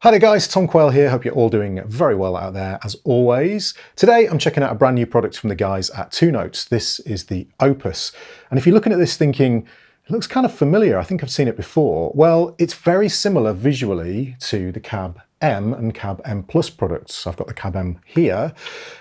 Hi there guys, Tom Quayle here. Hope you're all doing very well out there as always. Today I'm checking out a brand new product from the guys at 2Notes. This is the Opus. And if you're looking at this thinking, it looks kind of familiar, I think I've seen it before. Well, it's very similar visually to the Cab M and Cab M Plus products. I've got the Cab M here,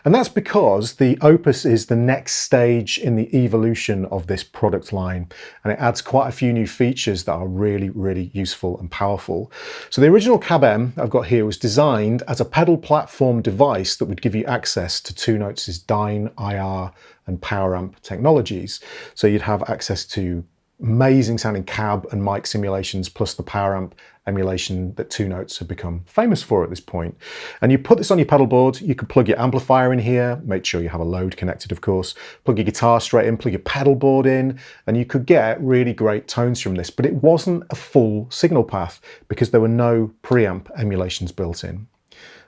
and that's because the Opus is the next stage in the evolution of this product line, and it adds quite a few new features that are really useful and powerful. So the original Cab M I've got here was designed as a pedal platform device that would give you access to 2Notes' Dyne, IR and power amp technologies. So you'd have access to amazing sounding cab and mic simulations plus the power amp emulation that 2Notes have become famous for at this point. And you put this on your pedal board, you could plug your amplifier in here, make sure you have a load connected of course, plug your guitar straight in, plug your pedal board in, and you could get really great tones from this. But it wasn't a full signal path because there were no preamp emulations built in.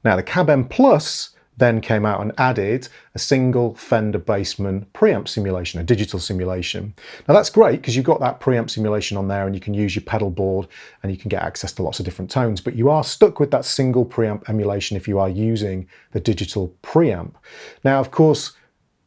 Now the Cab M Plus then came out and added a single Fender Bassman preamp simulation, a digital simulation. Now that's great because you've got that preamp simulation on there and you can use your pedal board and you can get access to lots of different tones, but you are stuck with that single preamp emulation if you are using the digital preamp. Now, of course,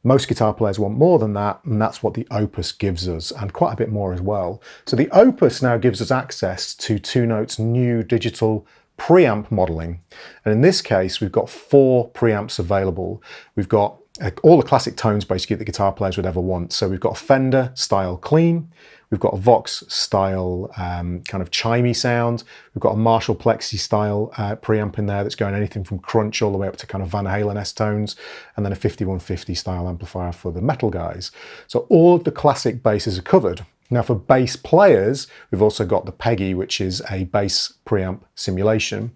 most guitar players want more than that, and that's what the Opus gives us, and quite a bit more as well. So the Opus now gives us access to 2Notes' new digital preamp modeling. And in this case, we've got 4 preamps available. We've got all the classic tones basically that guitar players would ever want. So we've got a Fender style clean, we've got a Vox style kind of chimey sound, we've got a Marshall Plexi style preamp in there that's going anything from crunch all the way up to kind of Van Halen-esque tones, and then a 5150 style amplifier for the metal guys. So all of the classic basses are covered. Now for bass players, we've also got the Peggy, which is a bass preamp simulation.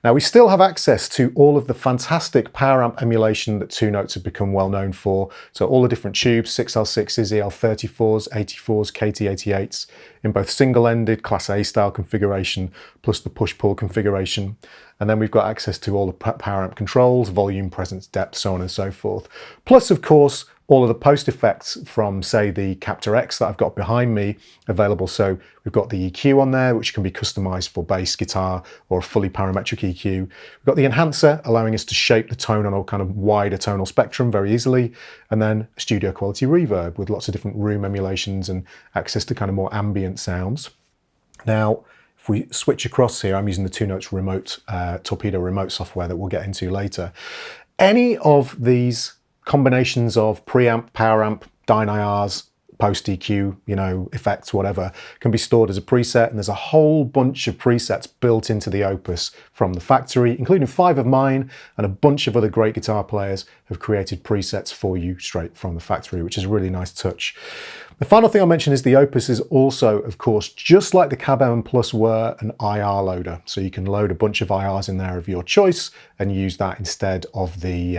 Now we still have access to all of the fantastic power amp emulation that 2Notes have become well known for. So all the different tubes, 6L6s, EL34s, 84s, KT88s, in both single-ended Class A style configuration, plus the push-pull configuration. And then we've got access to all the power amp controls, volume, presence, depth, so on and so forth. Plus, of course, all of the post effects from, say, the Captor X that I've got behind me available. So we've got the EQ on there, which can be customized for bass, guitar, or a fully parametric EQ. We've got the enhancer, allowing us to shape the tone on a kind of wider tonal spectrum very easily. And then a studio quality reverb with lots of different room emulations and access to kind of more ambient sounds. Now, if we switch across here, I'm using the 2Notes remote, Torpedo remote software that we'll get into later. Any of these combinations of preamp, power amp, Dyne IRs, post EQ, effects, whatever, can be stored as a preset, and there's a whole bunch of presets built into the Opus from the factory, including 5 of mine, and a bunch of other great guitar players have created presets for you straight from the factory, which is a really nice touch. The final thing I'll mention is the Opus is also, of course, just like the Cab M Plus were, an IR loader. So you can load a bunch of IRs in there of your choice and use that instead of the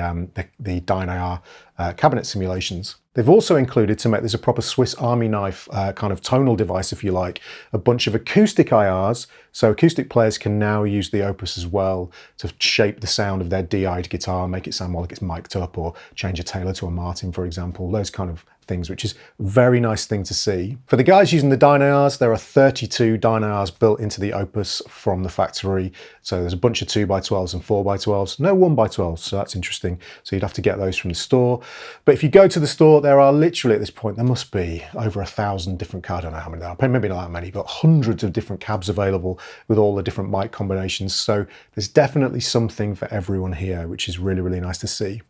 Dyne IR cabinet simulations. They've also included, to make this a proper Swiss Army knife kind of tonal device, if you like, a bunch of acoustic IRs. So acoustic players can now use the Opus as well to shape the sound of their DI'd guitar, make it sound more like it's mic'd up, or change a Taylor to a Martin, for example, those kind of things, which is a very nice thing to see. For the guys using the Dyne IRs, there are 32 Dyne IRs built into the Opus from the factory. So there's a bunch of 2x12s and 4x12s, no 1x12s, so that's interesting. So you'd have to get those from the store. But if you go to the store, there are literally at this point, there must be over 1,000 different cabs. I don't know how many there are, maybe not that many, but hundreds of different cabs available with all the different mic combinations. So there's definitely something for everyone here, which is really nice to see.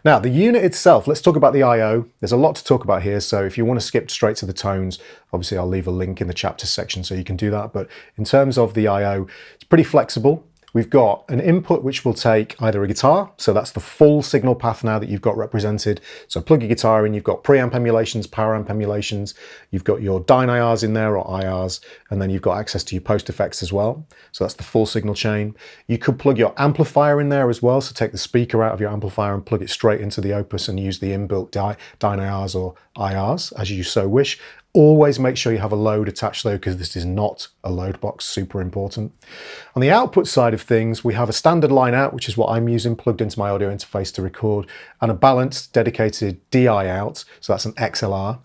Now, the unit itself, let's talk about the I/O. There's a lot to talk about here, so if you want to skip straight to the tones, obviously I'll leave a link in the chapter section so you can do that. But in terms of the I/O, it's pretty flexible. We've got an input which will take either a guitar, so that's the full signal path now that you've got represented. So plug your guitar in, you've got preamp emulations, power amp emulations, you've got your Dyne IRs in there, or IRs, and then you've got access to your post effects as well. So that's the full signal chain. You could plug your amplifier in there as well, so take the speaker out of your amplifier and plug it straight into the Opus and use the inbuilt Dyne IRs or IRs as you so wish. Always make sure you have a load attached though, because this is not a load box, super important. On the output side of things, we have a standard line out, which is what I'm using, plugged into my audio interface to record, and a balanced dedicated DI out, so that's an XLR,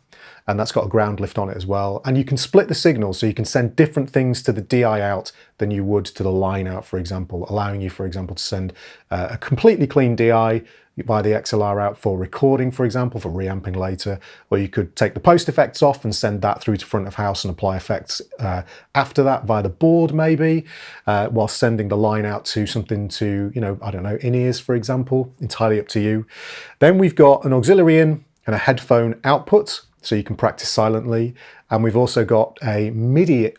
and that's got a ground lift on it as well. And you can split the signals, so you can send different things to the DI out than you would to the line out, for example, allowing you, for example, to send a completely clean DI via the XLR out for recording, for example, for reamping later, or you could take the post effects off and send that through to front of house and apply effects after that via the board maybe, while sending the line out to something to, you know, I don't know, in-ears, for example, entirely up to you. Then we've got an auxiliary in and a headphone output, so you can practice silently. And we've also got a MIDI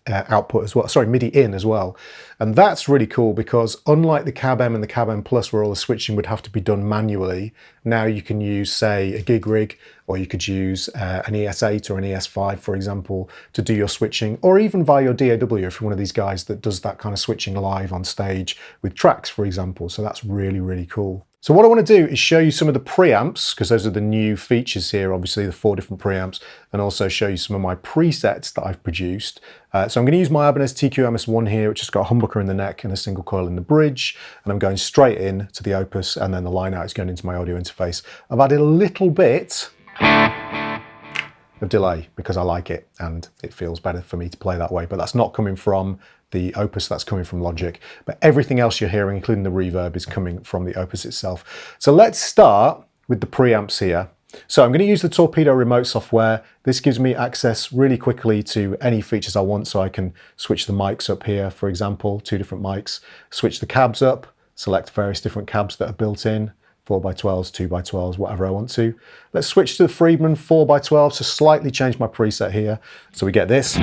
output as well, sorry, MIDI in as well. And that's really cool because unlike the Cab M and the Cab M Plus where all the switching would have to be done manually, now you can use, say, a gig rig, or you could use an ES8 or an ES5, for example, to do your switching, or even via your DAW if you're one of these guys that does that kind of switching live on stage with tracks, for example. So that's really, really cool. So what I want to do is show you some of the preamps, because those are the new features here, obviously the 4 different preamps, and also show you some of my presets that I've produced. So I'm going to use my Ibanez TQ-MS1 here, which has got a humbucker in the neck and a single coil in the bridge, and I'm going straight in to the Opus, and then the line out is going into my audio interface. I've added a little bit of delay because I like it and it feels better for me to play that way, but that's not coming from the Opus, that's coming from Logic. But everything else you're hearing, including the reverb, is coming from the Opus itself. So let's start with the preamps here. So I'm going to use the Torpedo remote software. This gives me access really quickly to any features I want, so I can switch the mics up here, for example, 2 different mics, switch the cabs up, select various different cabs that are built in, 4x12s, 2x12s, whatever I want to. Let's switch to the Friedman 4x12, so slightly change my preset here. So we get this.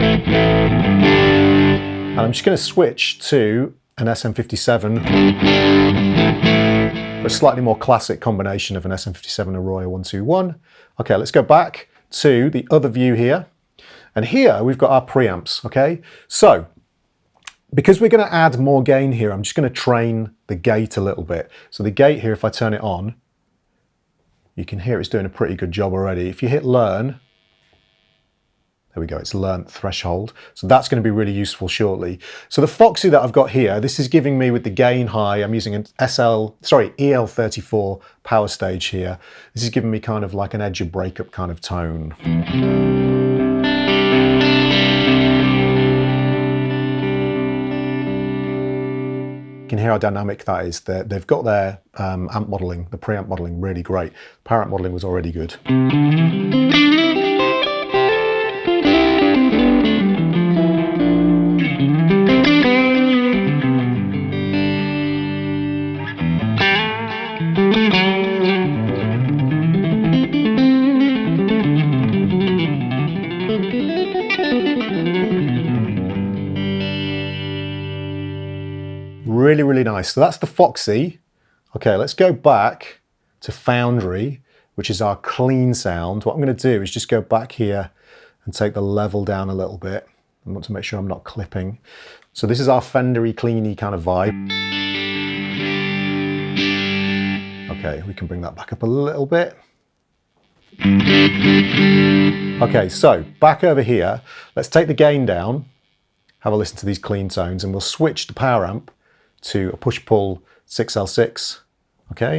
And I'm just going to switch to an SM57 for a slightly more classic combination of an SM57 and a Royer 121. Okay, let's go back to the other view here. And here we've got our preamps, okay? So, because we're going to add more gain here, I'm just going to train the gate a little bit. So the gate here, if I turn it on, you can hear it's doing a pretty good job already. If you hit learn, there we go, it's learned threshold. So that's going to be really useful shortly. So the Foxy that I've got here, this is giving me with the gain high, I'm using an EL34 power stage here. This is giving me kind of like an edge of breakup kind of tone. You can hear how dynamic that is. They've got their amp modeling, the preamp modeling, really great. Power amp modeling was already good. Really, really nice. So that's the Foxy. Okay, let's go back to Foundry, which is our clean sound. What I'm going to do is just go back here and take the level down a little bit. I want to make sure I'm not clipping. So this is our Fendery, cleany kind of vibe. Okay, we can bring that back up a little bit. Okay, so back over here, let's take the gain down, have a listen to these clean tones, and we'll switch the power amp to a push-pull 6L6, okay?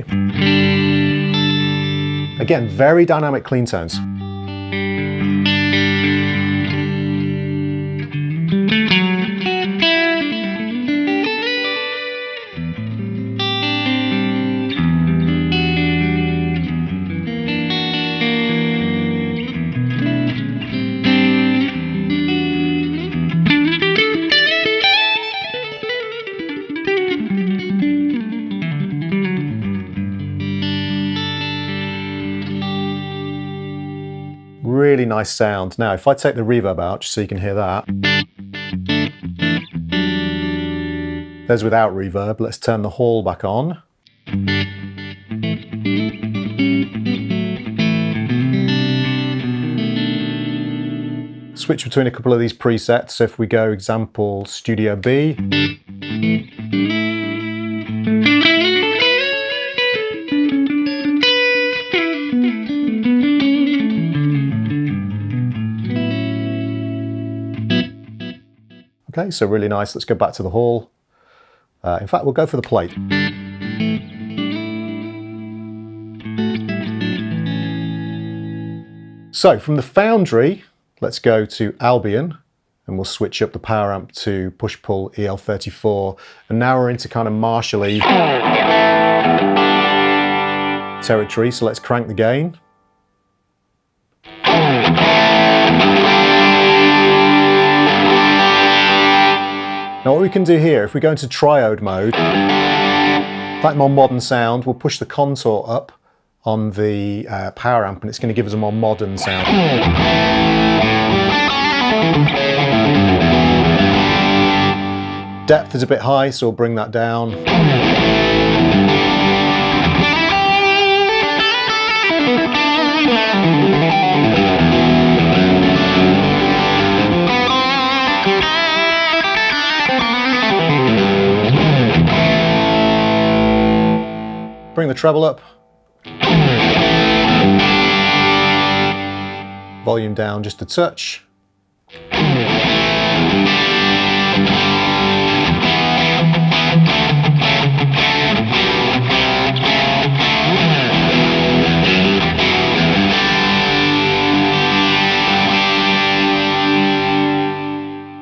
Again, very dynamic clean tones. Really nice sound. Now, if I take the reverb out, just so you can hear that. There's without reverb. Let's turn the hall back on. Switch between a couple of these presets. So if we go example Studio B. Okay, so really nice. Let's go back to the hall. In fact, we'll go for the plate. So from the Foundry, let's go to Albion, and we'll switch up the power amp to push-pull EL34. And now we're into kind of martially territory, so let's crank the gain. Now what we can do here, if we go into triode mode, like more modern sound, we'll push the contour up on the power amp and it's going to give us a more modern sound. Depth is a bit high, so we'll bring that down. Bring the treble up. Volume down just a touch.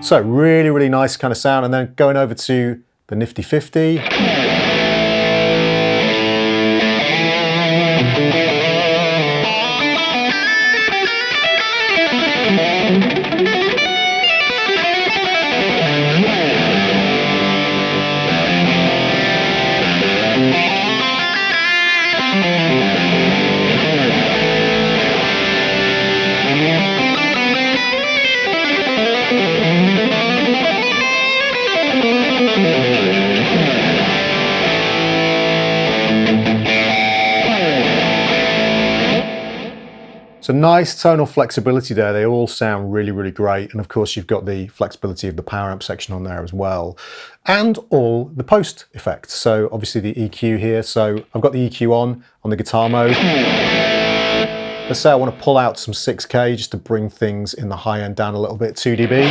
So really, really nice kind of sound. And then going over to the Nifty 50. So nice tonal flexibility there. They all sound really, really great. And of course, you've got the flexibility of the power amp section on there as well. And all the post effects. So obviously the EQ here. So I've got the EQ on the guitar mode. Let's say I want to pull out some 6K just to bring things in the high end down a little bit, 2 dB.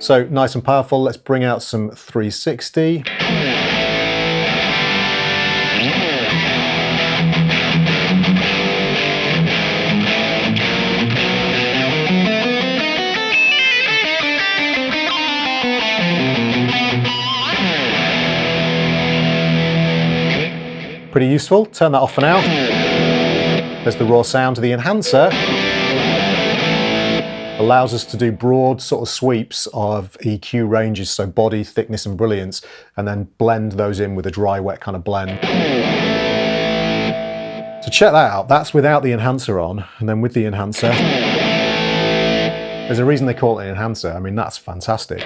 So nice and powerful. Let's bring out some 360. Pretty useful. Turn that off for now. There's the raw sound. The enhancer allows us to do broad sort of sweeps of EQ ranges, so body, thickness and brilliance, and then blend those in with a dry wet kind of blend. So check that out. That's without the enhancer on, and then with the enhancer, there's a reason they call it an enhancer. I mean, that's fantastic.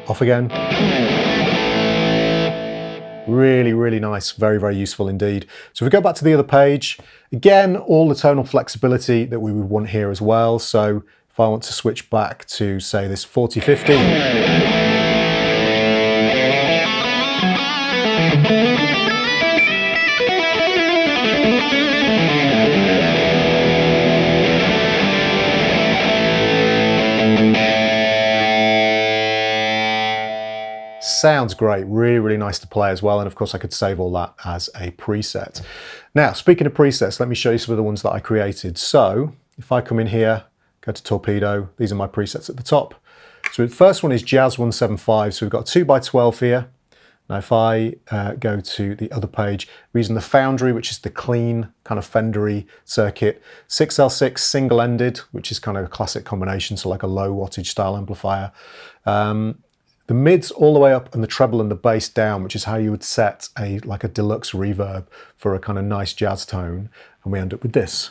Off again. Really, really nice. Very, very useful indeed. So if we go back to the other page, again, all the tonal flexibility that we would want here as well. So if I want to switch back to, say, this 40-50. Sounds great, really, really nice to play as well. And of course I could save all that as a preset. Now, speaking of presets, let me show you some of the ones that I created. So if I come in here, go to Torpedo, these are my presets at the top. So the first one is Jazz 175. So we've got 2x12 here. Now if I go to the other page, we're using the Foundry, which is the clean kind of Fendery circuit, 6L6 single-ended, which is kind of a classic combination, so like a low wattage style amplifier. The mids all the way up and the treble and the bass down, which is how you would set like a deluxe reverb for a kind of nice jazz tone. And we end up with this.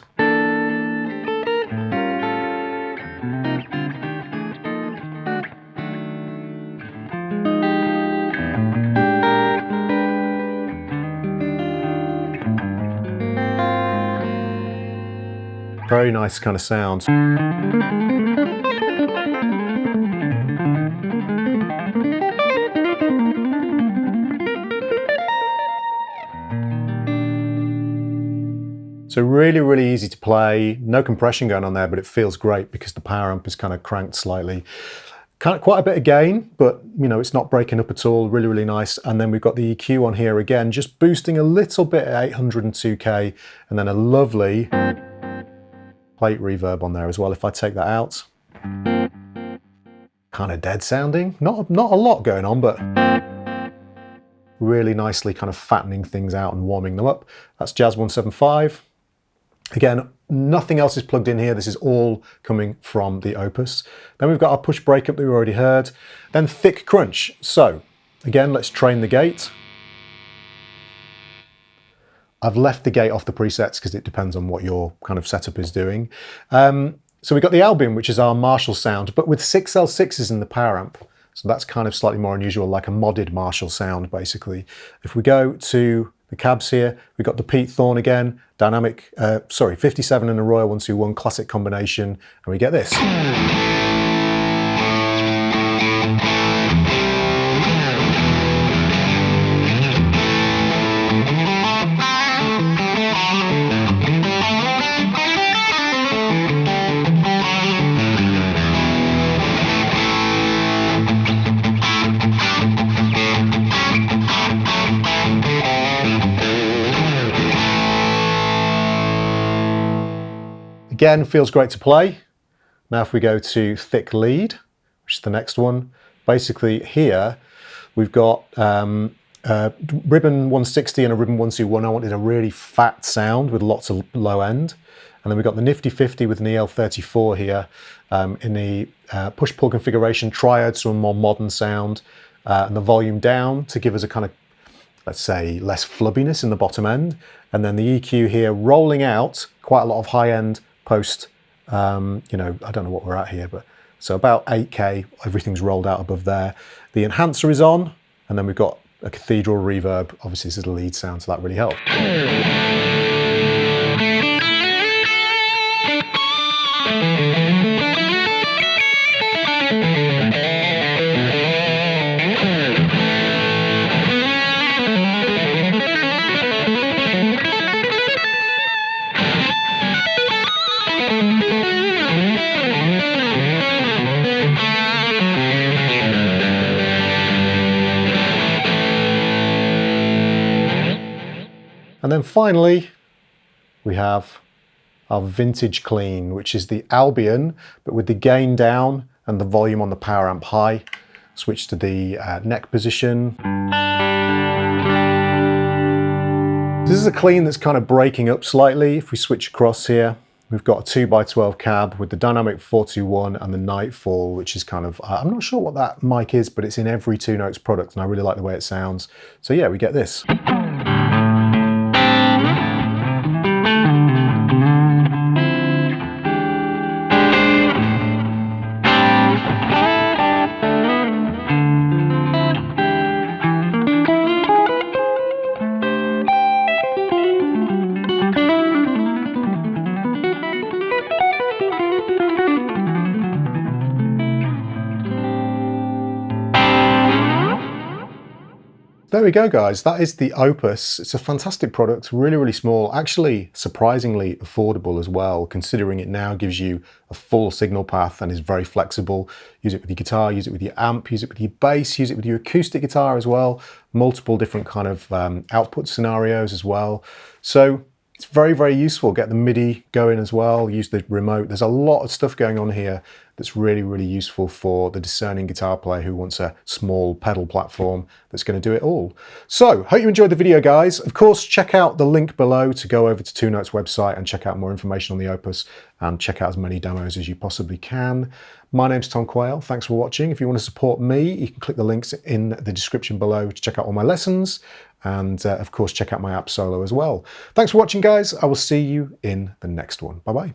Very nice kind of sound. So really, really easy to play. No compression going on there, but it feels great because the power amp is kind of cranked slightly. Quite a bit of gain, but you know, it's not breaking up at all. Really, really nice. And then we've got the EQ on here again, just boosting a little bit at 802K, and then a lovely plate reverb on there as well. If I take that out, kind of dead sounding. Not a lot going on, but really nicely kind of fattening things out and warming them up. That's Jazz 175. Again, nothing else is plugged in here. This is all coming from the Opus. Then we've got our push breakup that we already heard. Then thick crunch. So again, let's train the gate. I've left the gate off the presets because it depends on what your kind of setup is doing. So we've got the Albion, which is our Marshall sound, but with 6L6s in the power amp. So that's kind of slightly more unusual, like a modded Marshall sound, basically. If we go to the cabs here, we've got the Pete Thorne again, dynamic, 57 and a Royal 121 classic combination, and we get this. Again, feels great to play. Now if we go to thick lead, which is the next one, basically here we've got a ribbon 160 and a ribbon 121. I wanted a really fat sound with lots of low end. And then we've got the nifty 50 with an EL34 here in the push-pull configuration, triad, so a more modern sound, and the volume down to give us a kind of, let's say, less flubbiness in the bottom end. And then the EQ here rolling out quite a lot of high-end post, you know, I don't know what we're at here, but so about 8K, everything's rolled out above there. The enhancer is on, and then we've got a cathedral reverb. Obviously this is the lead sound, so that really helped. And then finally, we have our vintage clean, which is the Albion, but with the gain down and the volume on the power amp high. Switch to the neck position. This is a clean that's kind of breaking up slightly. If we switch across here, we've got a 2x12 cab with the dynamic 421 and the Nightfall, which is kind of, I'm not sure what that mic is, but it's in every 2Notes product and I really like the way it sounds. So yeah, we get this. There we go, guys. That is the Opus. It's a fantastic product, really, really small, actually surprisingly affordable as well, considering it now gives you a full signal path and is very flexible. Use it with your guitar, use it with your amp, use it with your bass, use it with your acoustic guitar as well. Multiple different kind of output scenarios as well. So it's very, very useful. Get the MIDI going as well, use the remote. There's a lot of stuff going on here that's really, really useful for the discerning guitar player who wants a small pedal platform that's going to do it all. So, hope you enjoyed the video, guys. Of course, check out the link below to go over to 2Notes website and check out more information on the Opus and check out as many demos as you possibly can. My name's Tom Quayle. Thanks for watching. If you want to support me, you can click the links in the description below to check out all my lessons and, of course, check out my app solo as well. Thanks for watching, guys. I will see you in the next one. Bye-bye.